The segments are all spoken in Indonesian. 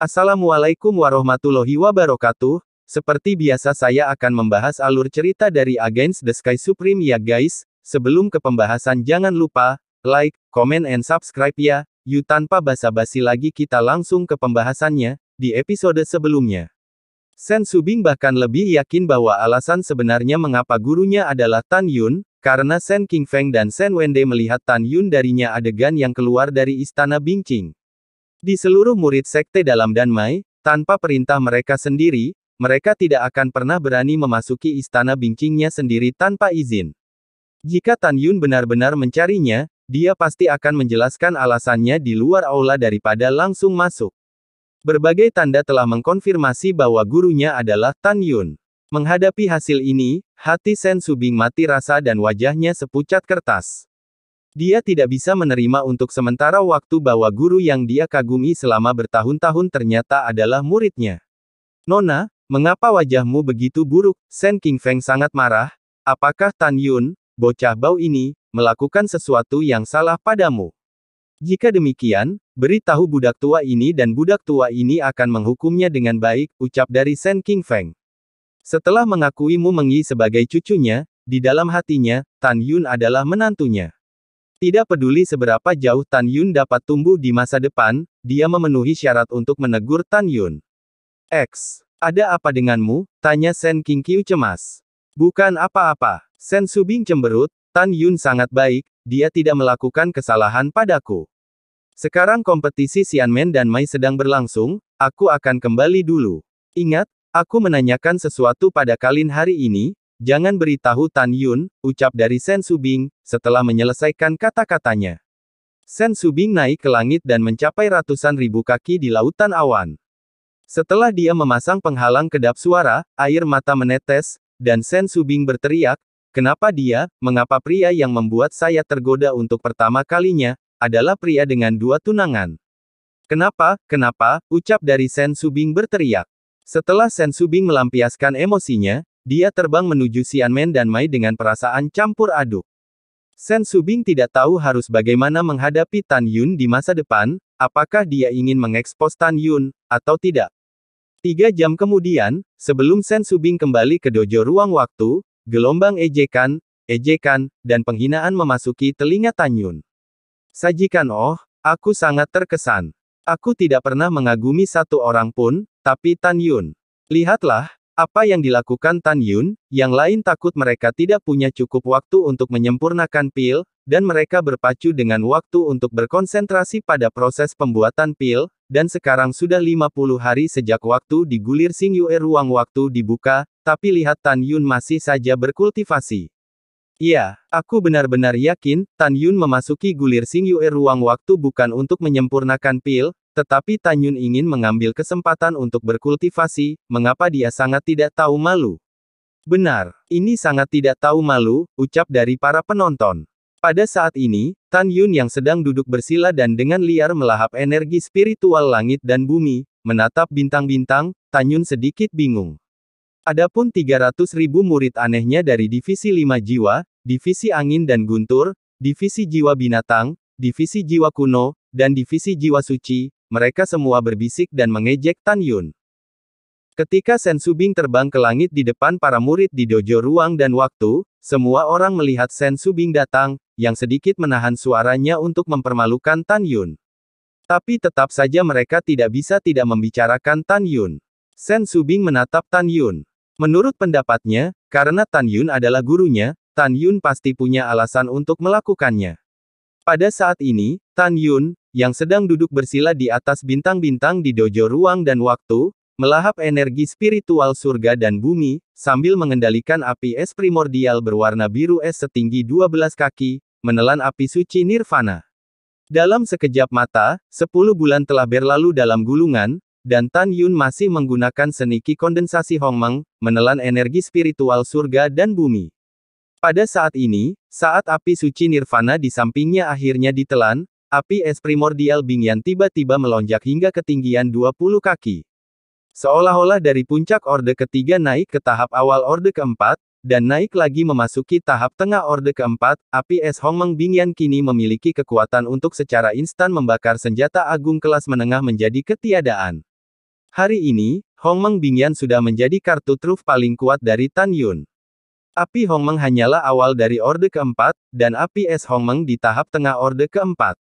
Assalamualaikum warahmatullahi wabarakatuh. Seperti biasa saya akan membahas alur cerita dari Against the Sky Supreme ya guys. Sebelum ke pembahasan jangan lupa, like, comment and subscribe ya. Yuk tanpa basa-basi lagi kita langsung ke pembahasannya, di episode sebelumnya. Shen Subing bahkan lebih yakin bahwa alasan sebenarnya mengapa gurunya adalah Tan Yun, karena Shen Qingfeng dan Shen Wende melihat Tan Yun darinya adegan yang keluar dari istana Bingqing. Di seluruh murid sekte dalam Danmai, tanpa perintah mereka sendiri, mereka tidak akan pernah berani memasuki istana Bingqingnya sendiri tanpa izin. Jika Tan Yun benar-benar mencarinya, dia pasti akan menjelaskan alasannya di luar aula daripada langsung masuk. Berbagai tanda telah mengkonfirmasi bahwa gurunya adalah Tan Yun. Menghadapi hasil ini, hati Shen Subing mati rasa dan wajahnya sepucat kertas. Dia tidak bisa menerima untuk sementara waktu bahwa guru yang dia kagumi selama bertahun-tahun ternyata adalah muridnya. Nona, mengapa wajahmu begitu buruk? Shen Qingfeng sangat marah. Apakah Tan Yun, bocah bau ini, melakukan sesuatu yang salah padamu? Jika demikian, beritahu budak tua ini dan budak tua ini akan menghukumnya dengan baik, ucap dari Shen Qingfeng. Setelah mengakuimu Mengyi sebagai cucunya, di dalam hatinya, Tan Yun adalah menantunya. Tidak peduli seberapa jauh Tan Yun dapat tumbuh di masa depan, dia memenuhi syarat untuk menegur Tan Yun. Ada apa denganmu? Tanya Shen Qingqiu cemas. Bukan apa-apa. Shen Subing cemberut, Tan Yun sangat baik, dia tidak melakukan kesalahan padaku. Sekarang kompetisi Xianmen dan Mai sedang berlangsung, aku akan kembali dulu. Ingat, aku menanyakan sesuatu pada kalian hari ini. Jangan beritahu Tan Yun, ucap dari Shen Subing, setelah menyelesaikan kata-katanya. Shen Subing naik ke langit dan mencapai ratusan ribu kaki di lautan awan. Setelah dia memasang penghalang kedap suara, air mata menetes, dan Shen Subing berteriak, kenapa dia, mengapa pria yang membuat saya tergoda untuk pertama kalinya, adalah pria dengan dua tunangan? Kenapa, ucap dari Shen Subing berteriak. Setelah Shen Subing melampiaskan emosinya, dia terbang menuju Xianmen dan Mai dengan perasaan campur aduk. Shen Subing tidak tahu harus bagaimana menghadapi Tan Yun di masa depan, apakah dia ingin mengekspos Tan Yun, atau tidak. 3 jam kemudian, sebelum Shen Subing kembali ke dojo ruang waktu, gelombang ejekan, dan penghinaan memasuki telinga Tan Yun. Sajikan aku sangat terkesan. Aku tidak pernah mengagumi satu orang pun, tapi Tan Yun. Lihatlah, apa yang dilakukan Tan Yun, yang lain takut mereka tidak punya cukup waktu untuk menyempurnakan pil, dan mereka berpacu dengan waktu untuk berkonsentrasi pada proses pembuatan pil, dan sekarang sudah 50 hari sejak waktu di Gulir Xingyue ruang waktu dibuka, tapi lihat Tan Yun masih saja berkultivasi. Iya, aku benar-benar yakin, Tan Yun memasuki Gulir Xingyue ruang waktu bukan untuk menyempurnakan pil, tetapi Tan Yun ingin mengambil kesempatan untuk berkultivasi, mengapa dia sangat tidak tahu malu? Benar, ini sangat tidak tahu malu, ucap dari para penonton. Pada saat ini, Tan Yun yang sedang duduk bersila dan dengan liar melahap energi spiritual langit dan bumi, menatap bintang-bintang, Tan Yun sedikit bingung. Adapun 300.000 murid anehnya dari Divisi 5 Jiwa, Divisi Angin dan Guntur, Divisi Jiwa Binatang, Divisi Jiwa Kuno, dan Divisi Jiwa Suci, mereka semua berbisik dan mengejek Tan Yun. Ketika Shen Subing terbang ke langit di depan para murid di dojo ruang dan waktu, semua orang melihat Shen Subing datang, yang sedikit menahan suaranya untuk mempermalukan Tan Yun. Tapi tetap saja mereka tidak bisa tidak membicarakan Tan Yun. Shen Subing menatap Tan Yun. Menurut pendapatnya, karena Tan Yun adalah gurunya, Tan Yun pasti punya alasan untuk melakukannya. Pada saat ini, Tan Yun, yang sedang duduk bersila di atas bintang-bintang di dojo ruang dan waktu, melahap energi spiritual surga dan bumi, sambil mengendalikan api es primordial berwarna biru es setinggi 12 kaki, menelan api suci nirvana. Dalam sekejap mata, 10 bulan telah berlalu dalam gulungan, dan Tan Yun masih menggunakan seni Qi kondensasi Hongmeng, menelan energi spiritual surga dan bumi. Pada saat ini, saat api suci nirvana di sampingnya akhirnya ditelan, api es primordial Bingyan tiba-tiba melonjak hingga ketinggian 20 kaki. Seolah-olah dari puncak orde ketiga naik ke tahap awal orde keempat, dan naik lagi memasuki tahap tengah orde keempat, api es Hongmeng Bingyan kini memiliki kekuatan untuk secara instan membakar senjata agung kelas menengah menjadi ketiadaan. Hari ini, Hongmeng Bingyan sudah menjadi kartu truf paling kuat dari Tan Yun. Api Hongmeng hanyalah awal dari Orde keempat, dan api es Hongmeng di tahap tengah Orde keempat.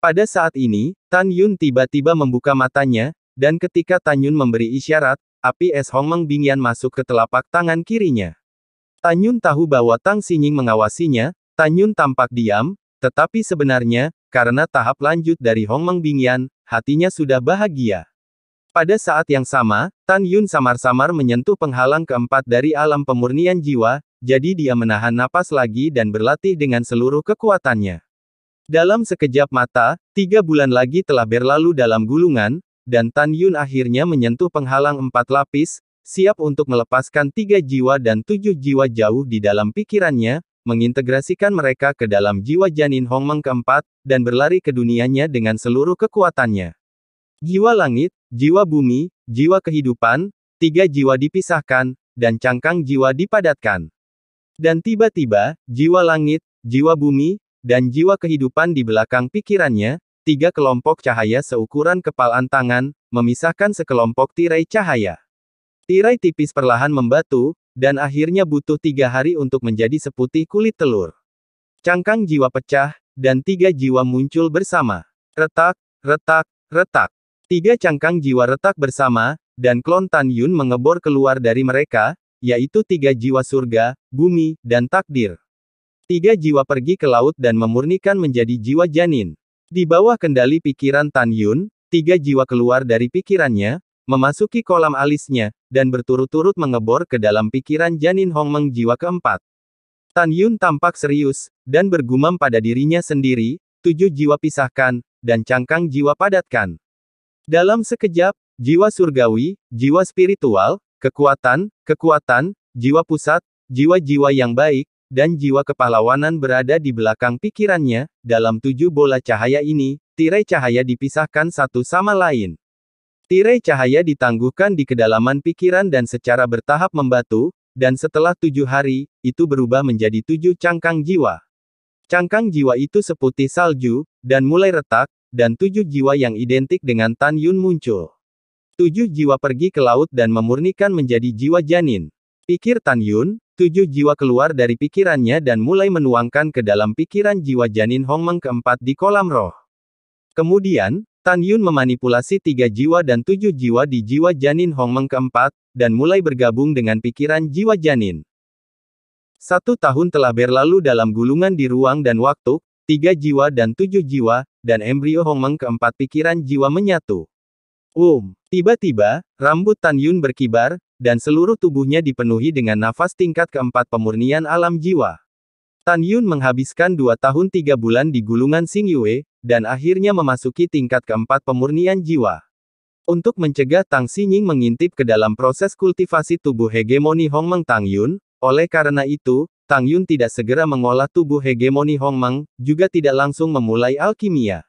Pada saat ini, Tan Yun tiba-tiba membuka matanya, dan ketika Tan Yun memberi isyarat, api es Hongmeng Bingyan masuk ke telapak tangan kirinya. Tan Yun tahu bahwa Tang Xingning mengawasinya. Tan Yun tampak diam, tetapi sebenarnya, karena tahap lanjut dari Hongmeng Bingyan, hatinya sudah bahagia. Pada saat yang sama, Tan Yun samar-samar menyentuh penghalang keempat dari alam pemurnian jiwa, jadi dia menahan napas lagi dan berlatih dengan seluruh kekuatannya. Dalam sekejap mata, 3 bulan lagi telah berlalu dalam gulungan, dan Tan Yun akhirnya menyentuh penghalang 4 lapis, siap untuk melepaskan 3 jiwa dan 7 jiwa jauh di dalam pikirannya, mengintegrasikan mereka ke dalam jiwa janin Hongmeng keempat, dan berlari ke dunianya dengan seluruh kekuatannya. Jiwa langit, jiwa bumi, jiwa kehidupan, 3 jiwa dipisahkan, dan cangkang jiwa dipadatkan. Dan tiba-tiba, jiwa langit, jiwa bumi, dan jiwa kehidupan di belakang pikirannya, 3 kelompok cahaya seukuran kepalan tangan, memisahkan sekelompok tirai cahaya. Tirai tipis perlahan membatu, dan akhirnya butuh 3 hari untuk menjadi seputih kulit telur. Cangkang jiwa pecah, dan 3 jiwa muncul bersama. Retak, retak, retak. 3 cangkang jiwa retak bersama, dan klon Tan Yun mengebor keluar dari mereka, yaitu 3 jiwa surga, bumi, dan takdir. 3 jiwa pergi ke laut dan memurnikan menjadi jiwa janin. Di bawah kendali pikiran Tan Yun, 3 jiwa keluar dari pikirannya, memasuki kolam alisnya, dan berturut-turut mengebor ke dalam pikiran janin Hongmeng jiwa keempat. Tan Yun tampak serius, dan bergumam pada dirinya sendiri, 7 jiwa pisahkan, dan cangkang jiwa padatkan. Dalam sekejap, jiwa surgawi, jiwa spiritual, kekuatan, jiwa pusat, jiwa-jiwa yang baik, dan jiwa kepahlawanan berada di belakang pikirannya. Dalam 7 bola cahaya ini, tirai cahaya dipisahkan satu sama lain. Tirai cahaya ditangguhkan di kedalaman pikiran dan secara bertahap membatu, dan setelah 7 hari, itu berubah menjadi 7 cangkang jiwa. Cangkang jiwa itu seputih salju, dan mulai retak, dan 7 jiwa yang identik dengan Tan Yun muncul. 7 jiwa pergi ke laut dan memurnikan menjadi jiwa janin. Pikir Tan Yun, 7 jiwa keluar dari pikirannya dan mulai menuangkan ke dalam pikiran jiwa janin Hongmeng keempat di kolam roh. Kemudian, Tan Yun memanipulasi 3 jiwa dan 7 jiwa di jiwa janin Hongmeng keempat, dan mulai bergabung dengan pikiran jiwa janin. 1 tahun telah berlalu dalam gulungan di ruang dan waktu, 3 jiwa dan 7 jiwa, dan embrio Hongmeng keempat pikiran jiwa menyatu. Tiba-tiba, rambut Tan Yun berkibar, dan seluruh tubuhnya dipenuhi dengan nafas tingkat keempat pemurnian alam jiwa. Tan Yun menghabiskan 2 tahun 3 bulan di gulungan Xingyue, dan akhirnya memasuki tingkat keempat pemurnian jiwa. Untuk mencegah Tang Xingning mengintip ke dalam proses kultivasi tubuh hegemoni Hongmeng Tang Yun, oleh karena itu, Tang Yun tidak segera mengolah tubuh hegemoni Hongmeng, juga tidak langsung memulai alkimia.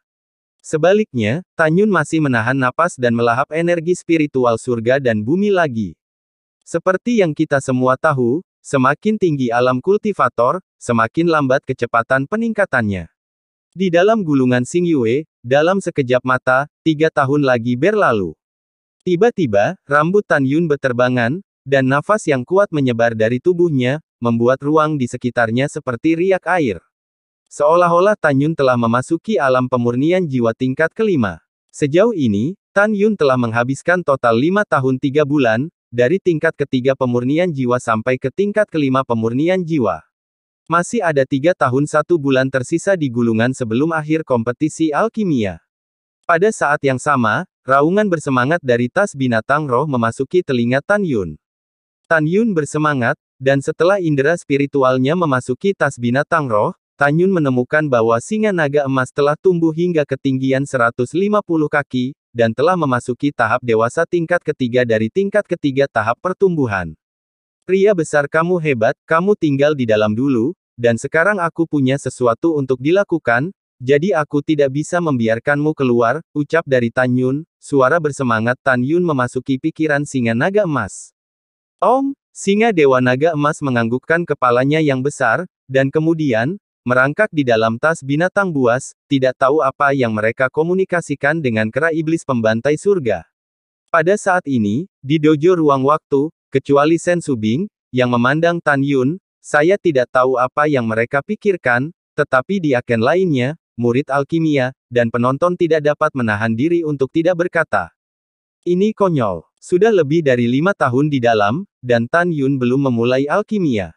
Sebaliknya, Tan Yun masih menahan napas dan melahap energi spiritual surga dan bumi lagi. Seperti yang kita semua tahu, semakin tinggi alam kultivator, semakin lambat kecepatan peningkatannya. Di dalam gulungan Xingyue, dalam sekejap mata, 3 tahun lagi berlalu. Tiba-tiba, rambut Tan Yun beterbangan, dan nafas yang kuat menyebar dari tubuhnya, membuat ruang di sekitarnya seperti riak air. Seolah-olah Tan Yun telah memasuki alam pemurnian jiwa tingkat kelima. Sejauh ini, Tan Yun telah menghabiskan total 5 tahun 3 bulan, dari tingkat ketiga pemurnian jiwa sampai ke tingkat kelima pemurnian jiwa. Masih ada 3 tahun 1 bulan tersisa di gulungan sebelum akhir kompetisi alkimia. Pada saat yang sama, raungan bersemangat dari tas binatang roh memasuki telinga Tan Yun. Tan Yun bersemangat, dan setelah indera spiritualnya memasuki tas binatang roh, Tan Yun menemukan bahwa singa naga emas telah tumbuh hingga ketinggian 150 kaki, dan telah memasuki tahap dewasa tingkat ketiga dari tingkat ketiga tahap pertumbuhan. Pria besar, kamu hebat, kamu tinggal di dalam dulu, dan sekarang aku punya sesuatu untuk dilakukan, jadi aku tidak bisa membiarkanmu keluar, ucap dari Tan Yun. Suara bersemangat Tan Yun memasuki pikiran singa naga emas. Singa dewa naga emas menganggukkan kepalanya yang besar, dan kemudian, merangkak di dalam tas binatang buas, tidak tahu apa yang mereka komunikasikan dengan kera iblis pembantai surga. Pada saat ini, di dojo ruang waktu, kecuali Sen Subing, yang memandang Tan Yun, saya tidak tahu apa yang mereka pikirkan, tetapi di aken lainnya, murid alkimia, dan penonton tidak dapat menahan diri untuk tidak berkata. Ini konyol. Sudah lebih dari 5 tahun di dalam, dan Tan Yun belum memulai alkimia.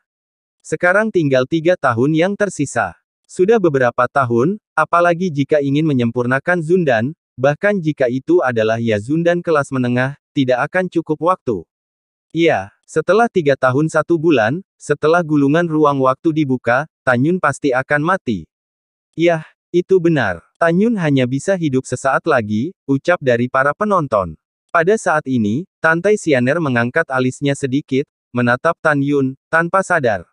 Sekarang tinggal 3 tahun yang tersisa. Sudah beberapa tahun, apalagi jika ingin menyempurnakan Zundan, bahkan jika itu adalah ya Zundan kelas menengah, tidak akan cukup waktu. Iya, setelah 3 tahun 1 bulan, setelah gulungan ruang waktu dibuka, Tan Yun pasti akan mati. Yah, itu benar. Tan Yun hanya bisa hidup sesaat lagi, ucap dari para penonton. Pada saat ini, Tantai Xianer mengangkat alisnya sedikit, menatap Tan Yun, tanpa sadar.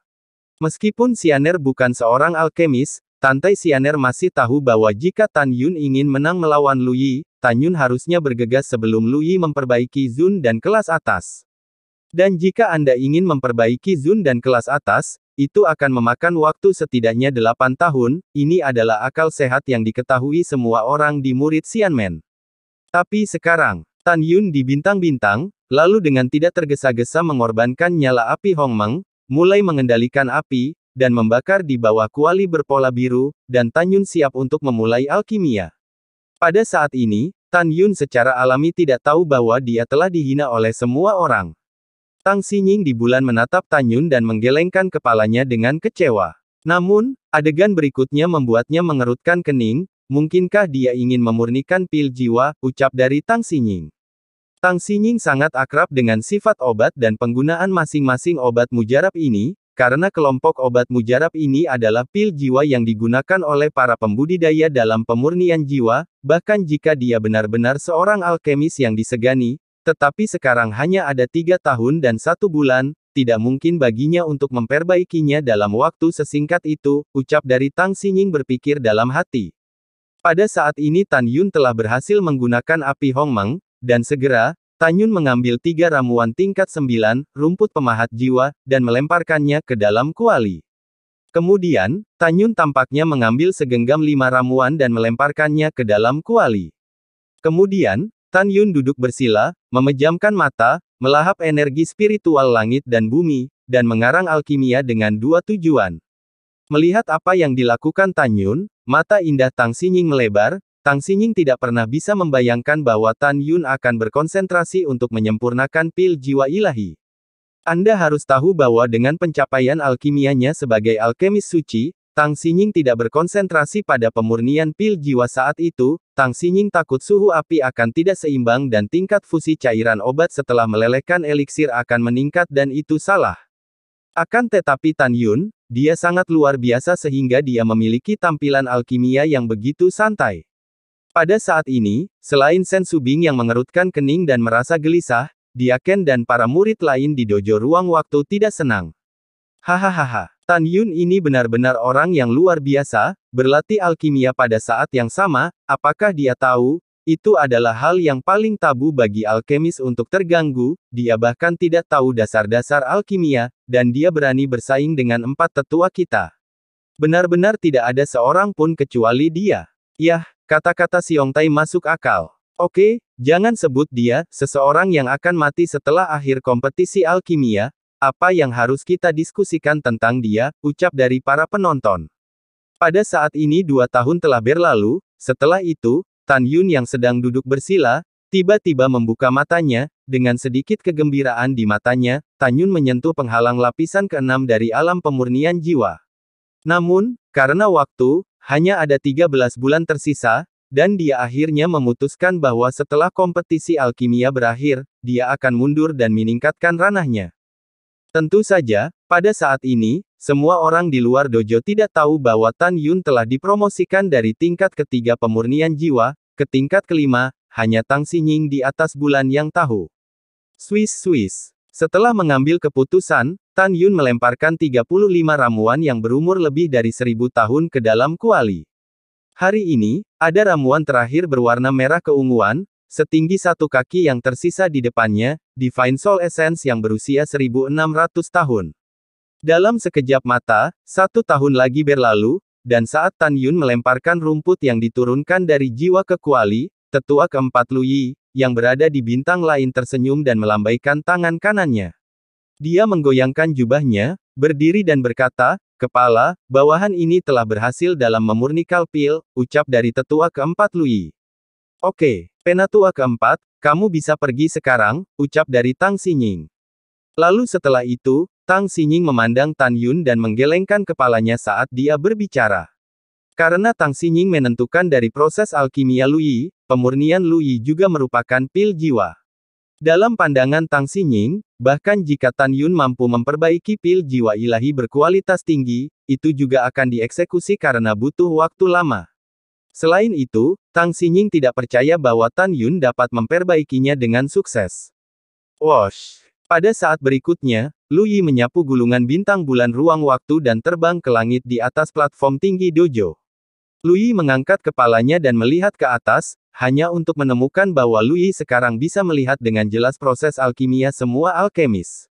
Meskipun Xianer bukan seorang alkemis, Tantai Xianer masih tahu bahwa jika Tan Yun ingin menang melawan Lu Yi, Tan Yun harusnya bergegas sebelum Lu Yi memperbaiki Zun dan kelas atas. Dan jika Anda ingin memperbaiki Zun dan kelas atas, itu akan memakan waktu setidaknya 8 tahun, ini adalah akal sehat yang diketahui semua orang di murid Xianmen. Tapi sekarang, Tan Yun dibintang-bintang, lalu dengan tidak tergesa-gesa mengorbankan nyala api Hongmeng, mulai mengendalikan api, dan membakar di bawah kuali berpola biru, dan Tan Yun siap untuk memulai alkimia. Pada saat ini, Tan Yun secara alami tidak tahu bahwa dia telah dihina oleh semua orang. Tang Xinying di bulan menatap Tan Yun dan menggelengkan kepalanya dengan kecewa. Namun, adegan berikutnya membuatnya mengerutkan kening, mungkinkah dia ingin memurnikan pil jiwa, ucap dari Tang Xinying. Tang Xinying sangat akrab dengan sifat obat dan penggunaan masing-masing obat mujarab ini, karena kelompok obat mujarab ini adalah pil jiwa yang digunakan oleh para pembudidaya dalam pemurnian jiwa, bahkan jika dia benar-benar seorang alkemis yang disegani, tetapi sekarang hanya ada 3 tahun dan 1 bulan, tidak mungkin baginya untuk memperbaikinya dalam waktu sesingkat itu, ucap dari Tang Xinying berpikir dalam hati. Pada saat ini Tan Yun telah berhasil menggunakan api Hongmeng, dan segera, Tan Yun mengambil 3 ramuan tingkat 9, rumput pemahat jiwa, dan melemparkannya ke dalam kuali. Kemudian, Tan Yun tampaknya mengambil segenggam 5 ramuan dan melemparkannya ke dalam kuali. Kemudian, Tan Yun duduk bersila, memejamkan mata, melahap energi spiritual langit dan bumi, dan mengarang alkimia dengan 2 tujuan. Melihat apa yang dilakukan Tan Yun, mata indah Tang Xinying melebar. Tang Xinying tidak pernah bisa membayangkan bahwa Tan Yun akan berkonsentrasi untuk menyempurnakan pil jiwa ilahi. Anda harus tahu bahwa dengan pencapaian alkimianya sebagai alkemis suci, Tang Xinying tidak berkonsentrasi pada pemurnian pil jiwa saat itu. Tang Xinying takut suhu api akan tidak seimbang dan tingkat fusi cairan obat setelah melelehkan eliksir akan meningkat dan itu salah. Akan tetapi Tan Yun, dia sangat luar biasa sehingga dia memiliki tampilan alkimia yang begitu santai. Pada saat ini, selain Sen Subing yang mengerutkan kening dan merasa gelisah, Diaken dan para murid lain di dojo ruang waktu tidak senang. Hahaha, Tan Yun ini benar-benar orang yang luar biasa, berlatih alkimia pada saat yang sama, apakah dia tahu, itu adalah hal yang paling tabu bagi alkemis untuk terganggu, dia bahkan tidak tahu dasar-dasar alkimia, dan dia berani bersaing dengan 4 tetua kita. Benar-benar tidak ada seorang pun kecuali dia. Yah, kata-kata Xiongtai masuk akal. Oke, jangan sebut dia, seseorang yang akan mati setelah akhir kompetisi alkimia. Apa yang harus kita diskusikan tentang dia, ucap dari para penonton. Pada saat ini 2 tahun telah berlalu, setelah itu, Tan Yun yang sedang duduk bersila, tiba-tiba membuka matanya, dengan sedikit kegembiraan di matanya, Tan Yun menyentuh penghalang lapisan ke-6 dari alam pemurnian jiwa. Namun, karena waktu, hanya ada 13 bulan tersisa, dan dia akhirnya memutuskan bahwa setelah kompetisi alkimia berakhir, dia akan mundur dan meningkatkan ranahnya. Tentu saja, pada saat ini, semua orang di luar dojo tidak tahu bahwa Tan Yun telah dipromosikan dari tingkat ketiga pemurnian jiwa, ke tingkat kelima, hanya Tang Xinying di atas bulan yang tahu. Swiss. Setelah mengambil keputusan, Tan Yun melemparkan 35 ramuan yang berumur lebih dari 1000 tahun ke dalam kuali. Hari ini, ada ramuan terakhir berwarna merah keunguan, setinggi 1 kaki yang tersisa di depannya, Divine Soul Essence yang berusia 1600 tahun. Dalam sekejap mata, 1 tahun lagi berlalu, dan saat Tan Yun melemparkan rumput yang diturunkan dari jiwa ke kuali, tetua keempat Lu Yi, yang berada di bintang lain tersenyum dan melambaikan tangan kanannya. Dia menggoyangkan jubahnya, berdiri dan berkata, "Kepala, bawahan ini telah berhasil dalam memurnikan pil," ucap dari tetua keempat Lui. "Oke, penatua keempat, kamu bisa pergi sekarang," ucap dari Tang Xinying. Lalu setelah itu, Tang Xinying memandang Tan Yun dan menggelengkan kepalanya saat dia berbicara. Karena Tang Xinying menentukan dari proses alkimia Lui, pemurnian Lui juga merupakan pil jiwa. Dalam pandangan Tang Xinying, bahkan jika Tan Yun mampu memperbaiki pil jiwa ilahi berkualitas tinggi, itu juga akan dieksekusi karena butuh waktu lama. Selain itu, Tang Xinying tidak percaya bahwa Tan Yun dapat memperbaikinya dengan sukses. Wosh! Pada saat berikutnya, Lu Yi menyapu gulungan bintang bulan ruang waktu dan terbang ke langit di atas platform tinggi dojo. Lu Yi mengangkat kepalanya dan melihat ke atas, hanya untuk menemukan bahwa Lu Yi sekarang bisa melihat dengan jelas proses alkimia semua alkemis.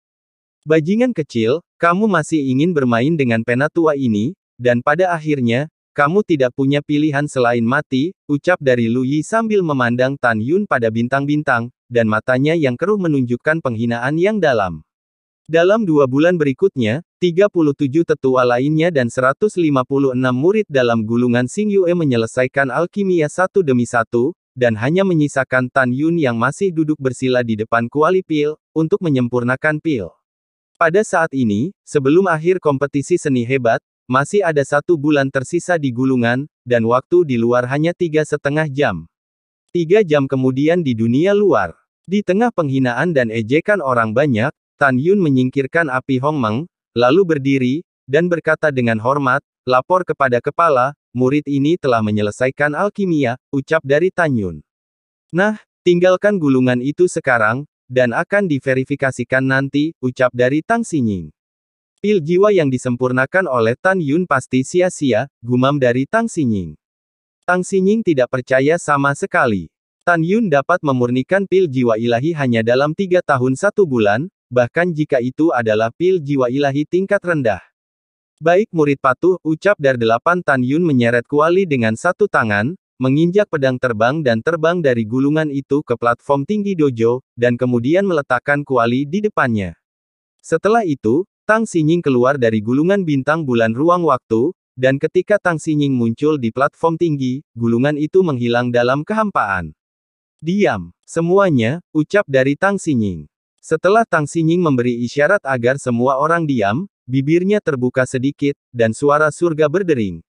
"Bajingan kecil, kamu masih ingin bermain dengan penatua ini, dan pada akhirnya, kamu tidak punya pilihan selain mati," ucap dari Lu Yi sambil memandang Tan Yun pada bintang-bintang, dan matanya yang keruh menunjukkan penghinaan yang dalam. Dalam 2 bulan berikutnya, 37 tetua lainnya dan 156 murid dalam gulungan Xingyue menyelesaikan alkimia satu demi satu, dan hanya menyisakan Tan Yun yang masih duduk bersila di depan kuali pil, untuk menyempurnakan pil. Pada saat ini, sebelum akhir kompetisi seni hebat, masih ada 1 bulan tersisa di gulungan, dan waktu di luar hanya 3,5 jam. 3 jam kemudian di dunia luar. Di tengah penghinaan dan ejekan orang banyak, Tan Yun menyingkirkan api Hongmeng, lalu berdiri, dan berkata dengan hormat, "Lapor kepada kepala, murid ini telah menyelesaikan alkimia," ucap dari Tan Yun. "Nah, tinggalkan gulungan itu sekarang, dan akan diverifikasikan nanti," ucap dari Tang Xinying. "Pil jiwa yang disempurnakan oleh Tan Yun pasti sia-sia," gumam dari Tang Xinying. Tang Xinying tidak percaya sama sekali. Tan Yun dapat memurnikan pil jiwa ilahi hanya dalam 3 tahun 1 bulan, bahkan jika itu adalah pil jiwa ilahi tingkat rendah. "Baik murid patuh," ucap Dar 8 Tan Yun menyeret kuali dengan 1 tangan, menginjak pedang terbang dan terbang dari gulungan itu ke platform tinggi dojo, dan kemudian meletakkan kuali di depannya. Setelah itu, Tang Xinying keluar dari gulungan bintang bulan ruang waktu, dan ketika Tang Xinying muncul di platform tinggi, gulungan itu menghilang dalam kehampaan. "Diam, semuanya," ucap dari Tang Xinying. Setelah Tang Xinying memberi isyarat agar semua orang diam, bibirnya terbuka sedikit, dan suara surga berdering.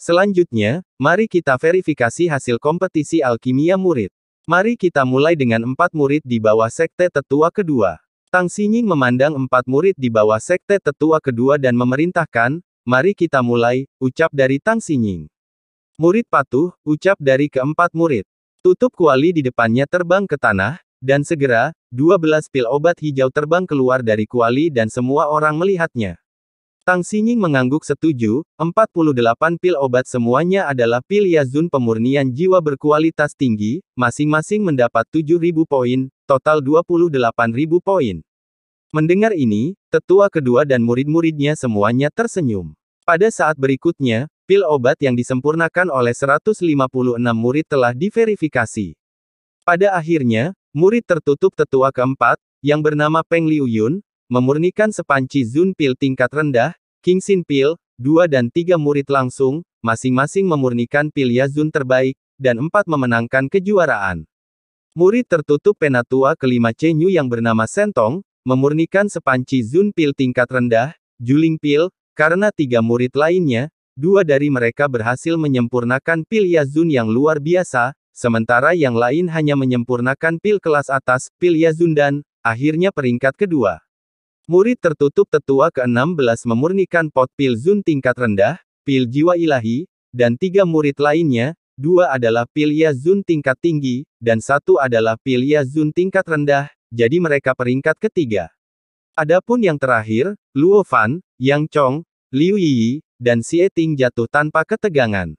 "Selanjutnya, mari kita verifikasi hasil kompetisi alkimia murid. Mari kita mulai dengan 4 murid di bawah sekte tetua kedua." Tang Xinying memandang 4 murid di bawah sekte tetua kedua dan memerintahkan, "Mari kita mulai," ucap dari Tang Xinying. "Murid patuh," ucap dari keempat murid. Tutup kuali di depannya terbang ke tanah, dan segera, 12 pil obat hijau terbang keluar dari kuali dan semua orang melihatnya. Tang Xinying mengangguk setuju, 48 pil obat semuanya adalah pil Yazun pemurnian jiwa berkualitas tinggi, masing-masing mendapat 7.000 poin, total 28.000 poin. Mendengar ini, tetua kedua dan murid-muridnya semuanya tersenyum. Pada saat berikutnya, pil obat yang disempurnakan oleh 156 murid telah diverifikasi. Pada akhirnya, murid tertutup tetua keempat, yang bernama Peng Liu Yun, memurnikan sepanci Zun Pil tingkat rendah, Qingxin Pil, 2 dan 3 murid langsung, masing-masing memurnikan pil Yazun terbaik, dan 4 memenangkan kejuaraan. Murid tertutup penatua kelima Chen Yu yang bernama Sentong, memurnikan sepanci Zun Pil tingkat rendah, Juling Pil, karena 3 murid lainnya, 2 dari mereka berhasil menyempurnakan pil Yazun yang luar biasa, sementara yang lain hanya menyempurnakan pil kelas atas, pil Yazun dan, akhirnya peringkat kedua. Murid tertutup tetua ke-16 memurnikan pot pil Zun tingkat rendah, pil jiwa ilahi, dan 3 murid lainnya, 2 adalah pil Yazun tingkat tinggi, dan 1 adalah pil Yazun tingkat rendah, jadi mereka peringkat ketiga. Adapun yang terakhir, Luo Fan, Yang Chong, Liu Yi, dan Xie Ting jatuh tanpa ketegangan.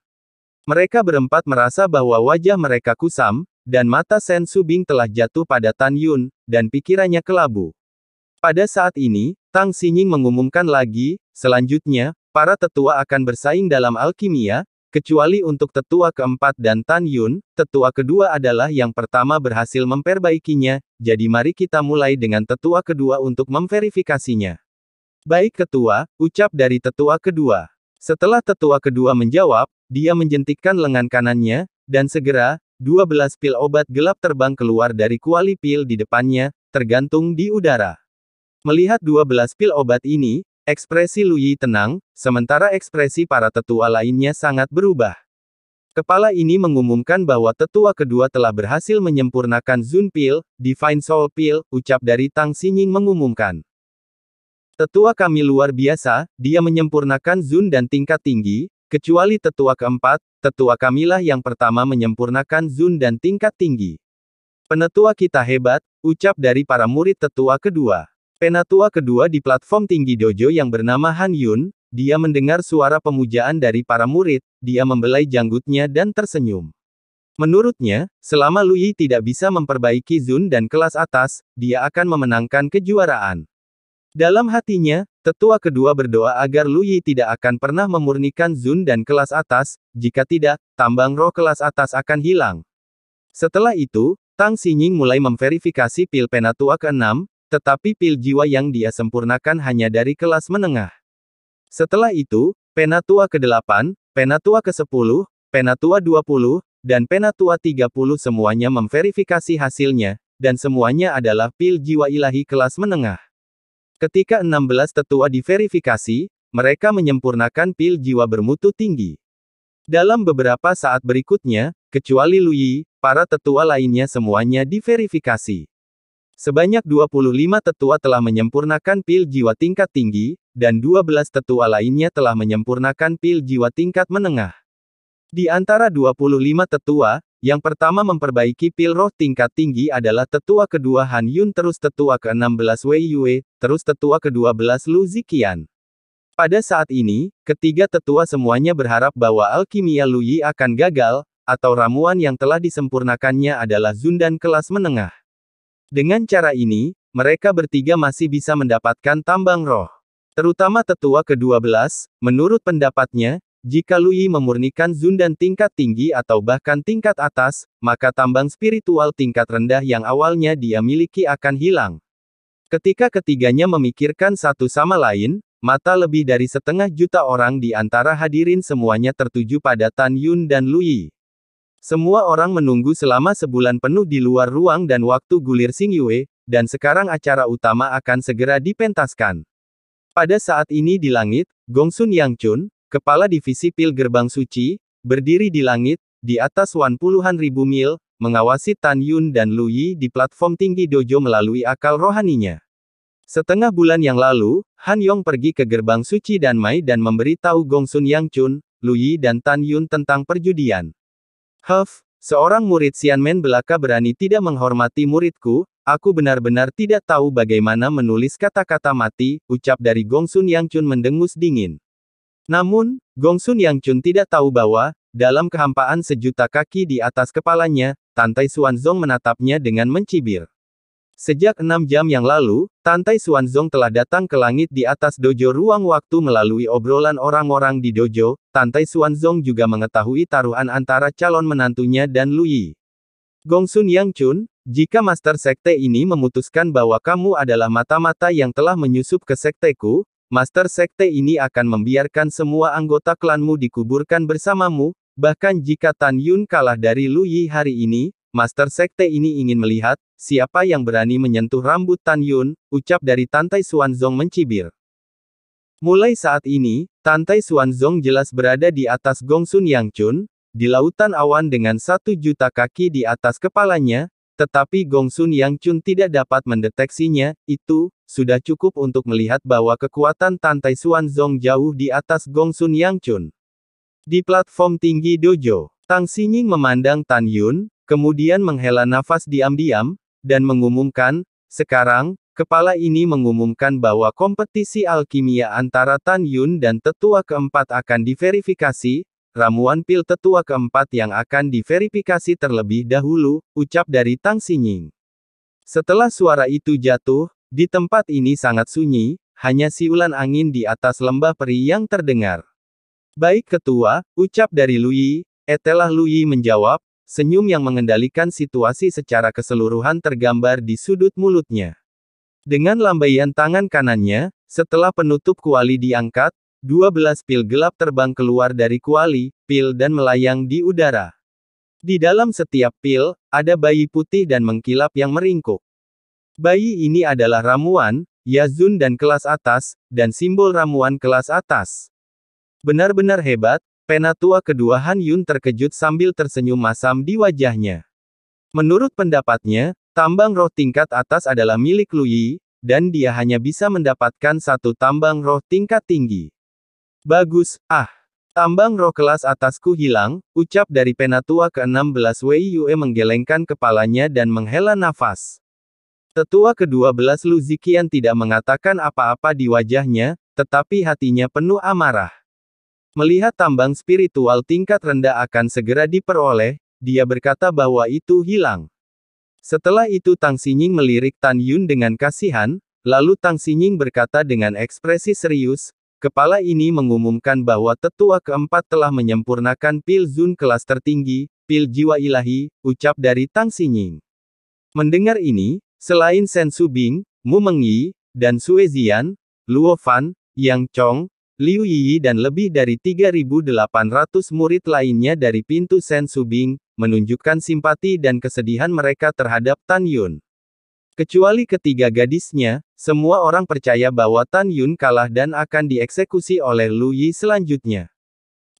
Mereka berempat merasa bahwa wajah mereka kusam, dan mata Shen Subing telah jatuh pada Tan Yun, dan pikirannya kelabu. Pada saat ini, Tang Xinying mengumumkan lagi, selanjutnya, para tetua akan bersaing dalam alkimia, kecuali untuk tetua keempat dan Tan Yun, tetua kedua adalah yang pertama berhasil memperbaikinya, jadi mari kita mulai dengan tetua kedua untuk memverifikasinya. Baik ketua, ucap dari tetua kedua. Setelah tetua kedua menjawab, dia menjentikkan lengan kanannya, dan segera, 12 pil obat gelap terbang keluar dari kuali pil di depannya, tergantung di udara. Melihat 12 pil obat ini, ekspresi Lu Yi tenang, sementara ekspresi para tetua lainnya sangat berubah. Kepala ini mengumumkan bahwa tetua kedua telah berhasil menyempurnakan Zun Pil, Divine Soul Pil, ucap dari Tang Xinying mengumumkan. Tetua kami luar biasa, dia menyempurnakan Zun dan tingkat tinggi, kecuali tetua keempat, tetua kamilah yang pertama menyempurnakan Zun dan tingkat tinggi. Penetua kita hebat, ucap dari para murid tetua kedua. Penatua kedua di platform tinggi dojo yang bernama Han Yun, dia mendengar suara pemujaan dari para murid, dia membelai janggutnya dan tersenyum. Menurutnya, selama Lu Yi tidak bisa memperbaiki Zun dan kelas atas, dia akan memenangkan kejuaraan. Dalam hatinya, tetua kedua berdoa agar Lu Yi tidak akan pernah memurnikan Zun dan kelas atas, jika tidak, tambang roh kelas atas akan hilang. Setelah itu, Tang Xinying mulai memverifikasi pil penatua ke-6, tetapi pil jiwa yang dia sempurnakan hanya dari kelas menengah. Setelah itu, penatua ke-8, penatua ke-10, penatua 20, dan penatua 30 semuanya memverifikasi hasilnya, dan semuanya adalah pil jiwa ilahi kelas menengah. Ketika 16 tetua diverifikasi, mereka menyempurnakan pil jiwa bermutu tinggi. Dalam beberapa saat berikutnya, kecuali Lu Yi, para tetua lainnya semuanya diverifikasi. Sebanyak 25 tetua telah menyempurnakan pil jiwa tingkat tinggi, dan 12 tetua lainnya telah menyempurnakan pil jiwa tingkat menengah. Di antara 25 tetua, yang pertama memperbaiki pil roh tingkat tinggi adalah tetua kedua Han Yun, terus tetua ke-16 Wei Yue, terus tetua ke-12 Lu Ziqian. Pada saat ini, ketiga tetua semuanya berharap bahwa alkimia Lu Yi akan gagal, atau ramuan yang telah disempurnakannya adalah Zun dan kelas menengah. Dengan cara ini, mereka bertiga masih bisa mendapatkan tambang roh. Terutama tetua ke-12, menurut pendapatnya, jika Lu Yi memurnikan Zun dan tingkat tinggi atau bahkan tingkat atas, maka tambang spiritual tingkat rendah yang awalnya dia miliki akan hilang. Ketika ketiganya memikirkan satu sama lain, mata lebih dari 1,5 juta orang di antara hadirin semuanya tertuju pada Tan Yun dan Lu Yi. Semua orang menunggu selama sebulan penuh di luar ruang dan waktu gulir Xingyue, dan sekarang acara utama akan segera dipentaskan. Pada saat ini di langit, Gongsun Yangchun, kepala divisi pil gerbang suci, berdiri di langit, di atas puluhan ribu mil, mengawasi Tan Yun dan Lu Yi di platform tinggi dojo melalui akal rohaninya. Setengah bulan yang lalu, Han Yong pergi ke gerbang suci Danmai dan memberitahu Gongsun Yangchun, Lu Yi dan Tan Yun tentang perjudian. Seorang murid Xianmen belaka berani tidak menghormati muridku, aku benar-benar tidak tahu bagaimana menulis kata-kata mati, ucap dari Gongsun Yangchun mendengus dingin. Namun, Gongsun Yangchun tidak tahu bahwa, dalam kehampaan sejuta kaki di atas kepalanya, Tantai Xuanzong menatapnya dengan mencibir. Sejak 6 jam yang lalu, Tantai Xuanzong telah datang ke langit di atas dojo ruang waktu melalui obrolan orang-orang di dojo. Tantai Xuanzong juga mengetahui taruhan antara calon menantunya dan Lu Yi. Gongsun Yangchun, jika Master Sekte ini memutuskan bahwa kamu adalah mata-mata yang telah menyusup ke sekteku, Master Sekte ini akan membiarkan semua anggota klanmu dikuburkan bersamamu, bahkan jika Tan Yun kalah dari Lu Yi hari ini, Master Sekte ini ingin melihat, siapa yang berani menyentuh rambut Tan Yun, ucap dari Tantai Xuanzong mencibir. Mulai saat ini, Tantai Xuanzong jelas berada di atas Gongsun Yangchun, di lautan awan dengan 1 juta kaki di atas kepalanya, tetapi Gongsun Yangchun tidak dapat mendeteksinya, itu sudah cukup untuk melihat bahwa kekuatan Tantai Xuanzong jauh di atas Gongsun Yangchun. Di platform tinggi dojo, Tang Xinying memandang Tan Yun, kemudian menghela nafas diam-diam, dan mengumumkan, sekarang, kepala ini mengumumkan bahwa kompetisi alkimia antara Tan Yun dan tetua keempat akan diverifikasi, ramuan pil tetua keempat yang akan diverifikasi terlebih dahulu, ucap dari Tang Xinying. Setelah suara itu jatuh, di tempat ini sangat sunyi, hanya siulan angin di atas lembah peri yang terdengar. Baik ketua, ucap dari Lu Yi. Telah Lu Yi menjawab, senyum yang mengendalikan situasi secara keseluruhan tergambar di sudut mulutnya. Dengan lambaian tangan kanannya, setelah penutup kuali diangkat, 12 pil gelap terbang keluar dari kuali, pil dan melayang di udara. Di dalam setiap pil, ada bayi putih dan mengkilap yang meringkuk. Bayi ini adalah ramuan, Yazun dan kelas atas, dan simbol ramuan kelas atas. Benar-benar hebat, penatua kedua Han Yun terkejut sambil tersenyum masam di wajahnya. Menurut pendapatnya, tambang roh tingkat atas adalah milik Lu Yi, dan dia hanya bisa mendapatkan satu tambang roh tingkat tinggi. Bagus, tambang roh kelas atasku hilang, ucap dari penatua ke-16 Wei Yue menggelengkan kepalanya dan menghela nafas. Tetua ke-12 Lu Ziqian tidak mengatakan apa-apa di wajahnya, tetapi hatinya penuh amarah. Melihat tambang spiritual tingkat rendah akan segera diperoleh, dia berkata bahwa itu hilang. Setelah itu Tang Xinying melirik Tan Yun dengan kasihan, lalu Tang Xinying berkata dengan ekspresi serius, kepala ini mengumumkan bahwa tetua keempat telah menyempurnakan pil Zun kelas tertinggi, pil jiwa ilahi, ucap dari Tang Xinying. Mendengar ini, selain Shen Subing, Mu Mengyi, dan Sue Zian, Luo Fan, Yang Chong, Liu Yi dan lebih dari 3.800 murid lainnya dari pintu Shen Subing, menunjukkan simpati dan kesedihan mereka terhadap Tan Yun. Kecuali ketiga gadisnya, semua orang percaya bahwa Tan Yun kalah dan akan dieksekusi oleh Lu Yi selanjutnya.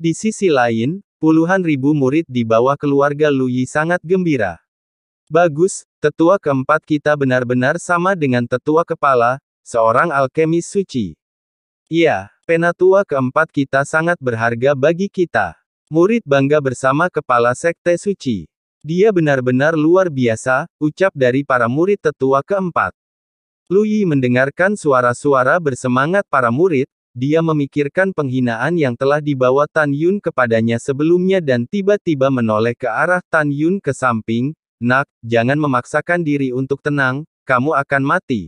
Di sisi lain, puluhan ribu murid di bawah keluarga Lu Yi sangat gembira. Bagus, tetua keempat kita benar-benar sama dengan tetua kepala, seorang alkemis suci. Iya, penatua keempat kita sangat berharga bagi kita. Murid bangga bersama kepala sekte suci. Dia benar-benar luar biasa, ucap dari para murid tetua keempat. Lu Yi mendengarkan suara-suara bersemangat para murid, dia memikirkan penghinaan yang telah dibawa Tan Yun kepadanya sebelumnya dan tiba-tiba menoleh ke arah Tan Yun ke samping, "Nak, jangan memaksakan diri untuk tenang, kamu akan mati.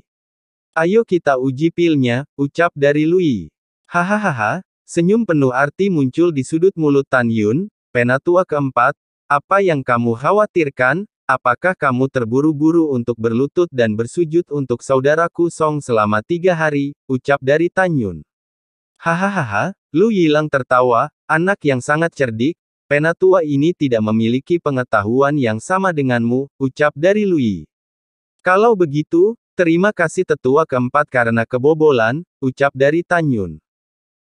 Ayo kita uji pilnya," ucap dari Lu Yi. Hahaha, senyum penuh arti muncul di sudut mulut Tan Yun, penatua keempat, apa yang kamu khawatirkan? Apakah kamu terburu-buru untuk berlutut dan bersujud untuk saudaraku Song selama 3 hari, ucap dari Tan Yun. Hahaha, Lu Yilang tertawa, anak yang sangat cerdik, penatua ini tidak memiliki pengetahuan yang sama denganmu, ucap dari Lu Yi. Kalau begitu, terima kasih tetua keempat karena kebobolan, ucap dari Tan Yun.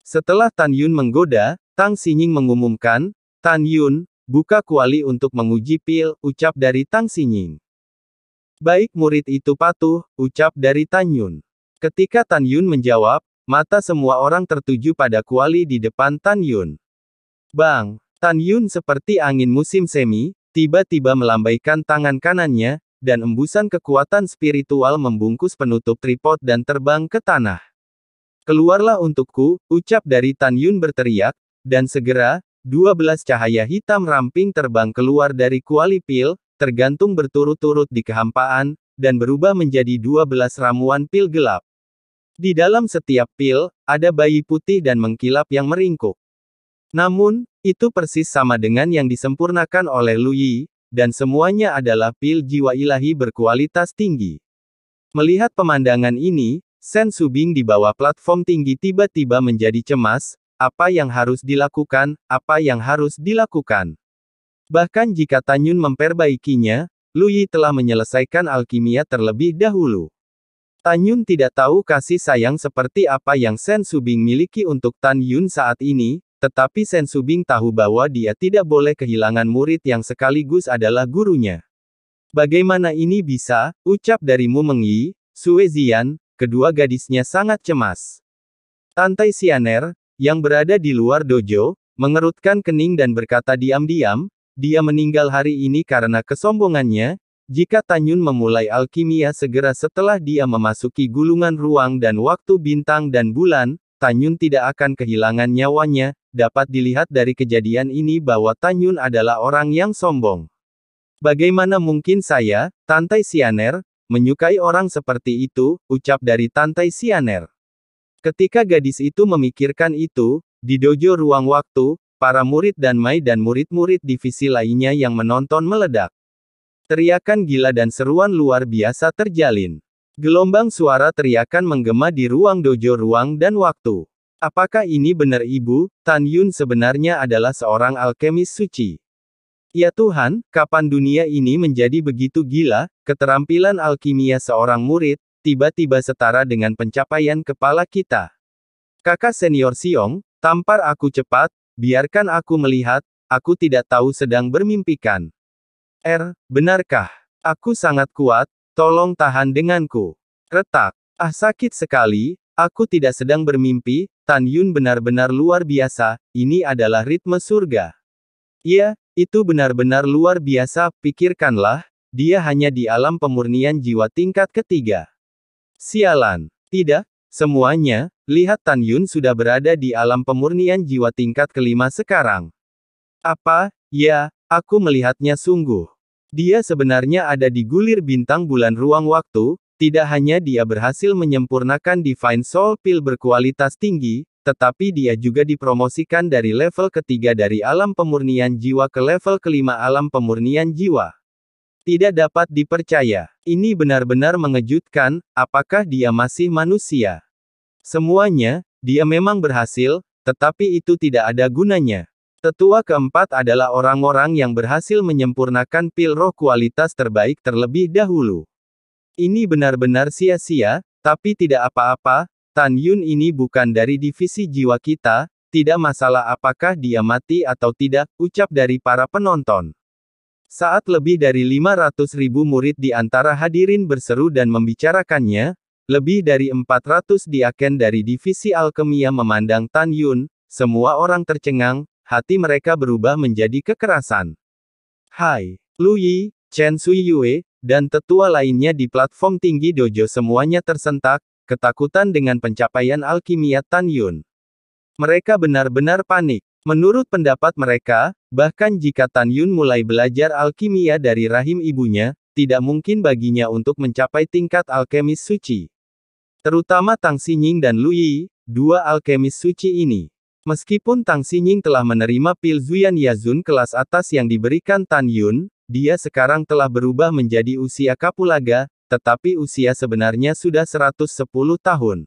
Setelah Tan Yun menggoda, Tang Xinying mengumumkan, Tan Yun, buka kuali untuk menguji pil, ucap dari Tang Xinying. Baik murid itu patuh, ucap dari Tan Yun. Ketika Tan Yun menjawab, mata semua orang tertuju pada kuali di depan Tan Yun. Bang! Tan Yun seperti angin musim semi, tiba-tiba melambaikan tangan kanannya, dan embusan kekuatan spiritual membungkus penutup tripod dan terbang ke tanah. Keluarlah untukku, ucap dari Tan Yun berteriak, dan segera, 12 cahaya hitam ramping terbang keluar dari kuali pil, tergantung berturut-turut di kehampaan, dan berubah menjadi 12 ramuan pil gelap. Di dalam setiap pil, ada bayi putih dan mengkilap yang meringkuk. Namun, itu persis sama dengan yang disempurnakan oleh Lu Yi, dan semuanya adalah pil jiwa ilahi berkualitas tinggi. Melihat pemandangan ini, Shen Subing di bawah platform tinggi tiba-tiba menjadi cemas, apa yang harus dilakukan, apa yang harus dilakukan. Bahkan jika Tan Yun memperbaikinya, Lu Yi telah menyelesaikan alkimia terlebih dahulu. Tan Yun tidak tahu kasih sayang seperti apa yang Shen Subing miliki untuk Tan Yun saat ini, tetapi Shen Subing tahu bahwa dia tidak boleh kehilangan murid yang sekaligus adalah gurunya. Bagaimana ini bisa, ucap dari Mu Mengyi, Sue Zian, kedua gadisnya sangat cemas. Tantai Xianer, yang berada di luar dojo, mengerutkan kening dan berkata diam-diam, dia meninggal hari ini karena kesombongannya. Jika Tan Yun memulai alkimia segera setelah dia memasuki gulungan ruang dan waktu bintang dan bulan, Tan Yun tidak akan kehilangan nyawanya. Dapat dilihat dari kejadian ini bahwa Tan Yun adalah orang yang sombong. Bagaimana mungkin saya, Tantai Xianer, menyukai orang seperti itu, ucap dari Tantai Xianer. Ketika gadis itu memikirkan itu, di dojo ruang waktu, para murid dan Mai dan murid-murid divisi lainnya yang menonton meledak. Teriakan gila dan seruan luar biasa terjalin. Gelombang suara teriakan menggema di ruang dojo ruang dan waktu. Apakah ini benar Ibu? Tan Yun sebenarnya adalah seorang alkemis suci. Ya Tuhan, kapan dunia ini menjadi begitu gila? Keterampilan alkimia seorang murid, tiba-tiba setara dengan pencapaian kepala kita. Kakak senior Siong, tampar aku cepat, biarkan aku melihat, aku tidak tahu sedang bermimpikan. Benarkah? Aku sangat kuat, tolong tahan denganku. Retak. Sakit sekali, aku tidak sedang bermimpi, Tan Yun benar-benar luar biasa, ini adalah ritme surga. Iya, itu benar-benar luar biasa, pikirkanlah, dia hanya di alam pemurnian jiwa tingkat ketiga. Sialan. Tidak, semuanya, lihat Tan Yun sudah berada di alam pemurnian jiwa tingkat kelima sekarang. Apa? Ya, aku melihatnya sungguh. Dia sebenarnya ada di gulir bintang bulan ruang waktu, tidak hanya dia berhasil menyempurnakan Divine Soul Pill berkualitas tinggi, tetapi dia juga dipromosikan dari level ketiga dari alam pemurnian jiwa ke level kelima alam pemurnian jiwa. Tidak dapat dipercaya. Ini benar-benar mengejutkan, apakah dia masih manusia? Semuanya, dia memang berhasil, tetapi itu tidak ada gunanya. Tetua keempat adalah orang-orang yang berhasil menyempurnakan pil roh kualitas terbaik terlebih dahulu. Ini benar-benar sia-sia, tapi tidak apa-apa, Tan Yun ini bukan dari divisi jiwa kita, tidak masalah apakah dia mati atau tidak, ucap dari para penonton. Saat lebih dari 500.000 murid di antara hadirin berseru dan membicarakannya, lebih dari 400 diaken dari divisi alkemia memandang Tan Yun, semua orang tercengang, hati mereka berubah menjadi kekerasan. Hai, Lu Yi, Chen Sui Yue, dan tetua lainnya di platform tinggi dojo semuanya tersentak, ketakutan dengan pencapaian alkimia Tan Yun. Mereka benar-benar panik. Menurut pendapat mereka, bahkan jika Tan Yun mulai belajar alkimia dari rahim ibunya, tidak mungkin baginya untuk mencapai tingkat alkemis suci. Terutama Tang Xinying dan Lu Yi, dua alkemis suci ini. Meskipun Tang Xinying telah menerima pil Zuyan Yazun kelas atas yang diberikan Tan Yun, dia sekarang telah berubah menjadi usia kapulaga, tetapi usia sebenarnya sudah 110 tahun.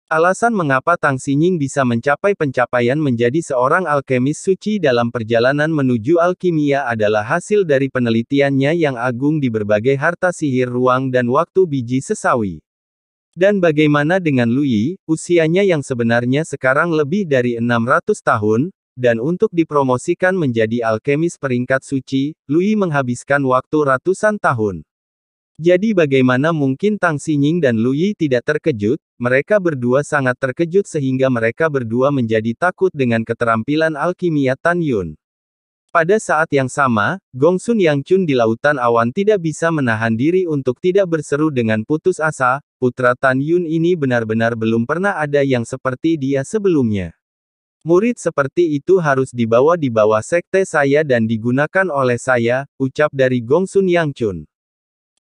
Alasan mengapa Tang Xinying bisa mencapai pencapaian menjadi seorang alkemis suci dalam perjalanan menuju alkimia adalah hasil dari penelitiannya yang agung di berbagai harta sihir ruang dan waktu biji sesawi. Dan bagaimana dengan Lu Yi, usianya yang sebenarnya sekarang lebih dari 600 tahun, dan untuk dipromosikan menjadi alkemis peringkat suci, Lu Yi menghabiskan waktu ratusan tahun. Jadi bagaimana mungkin Tang Xinying dan Lu Yi tidak terkejut? Mereka berdua sangat terkejut sehingga mereka berdua menjadi takut dengan keterampilan alkimia Tan Yun. Pada saat yang sama, Gongsun Yangchun di lautan awan tidak bisa menahan diri untuk tidak berseru dengan putus asa, putra Tan Yun ini benar-benar belum pernah ada yang seperti dia sebelumnya. Murid seperti itu harus dibawa di bawah sekte saya dan digunakan oleh saya, ucap dari Gongsun Yangchun.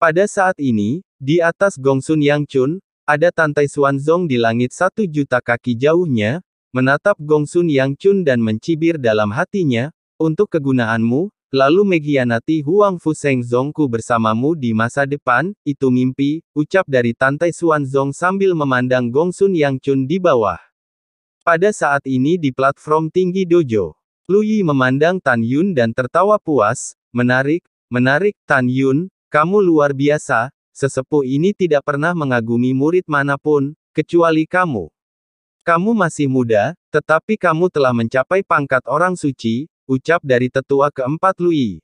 Pada saat ini, di atas Gongsun Yangchun, ada Tantai Xuanzong di langit 1 juta kaki jauhnya, menatap Gongsun Yangchun dan mencibir dalam hatinya, untuk kegunaanmu, lalu mengkhianati Huang Fu Shengzongku bersamamu di masa depan, itu mimpi, ucap dari Tantai Xuanzong sambil memandang Gongsun Yangchun di bawah. Pada saat ini di platform tinggi dojo, Lu Yi memandang Tan Yun dan tertawa puas, menarik, Tan Yun, kamu luar biasa, sesepuh ini tidak pernah mengagumi murid manapun, kecuali kamu. Kamu masih muda, tetapi kamu telah mencapai pangkat orang suci, ucap dari tetua keempat Lu Yi.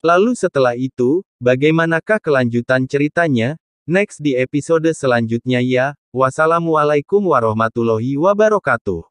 Lalu setelah itu, bagaimanakah kelanjutan ceritanya? Next di episode selanjutnya ya, wassalamualaikum warahmatullahi wabarakatuh.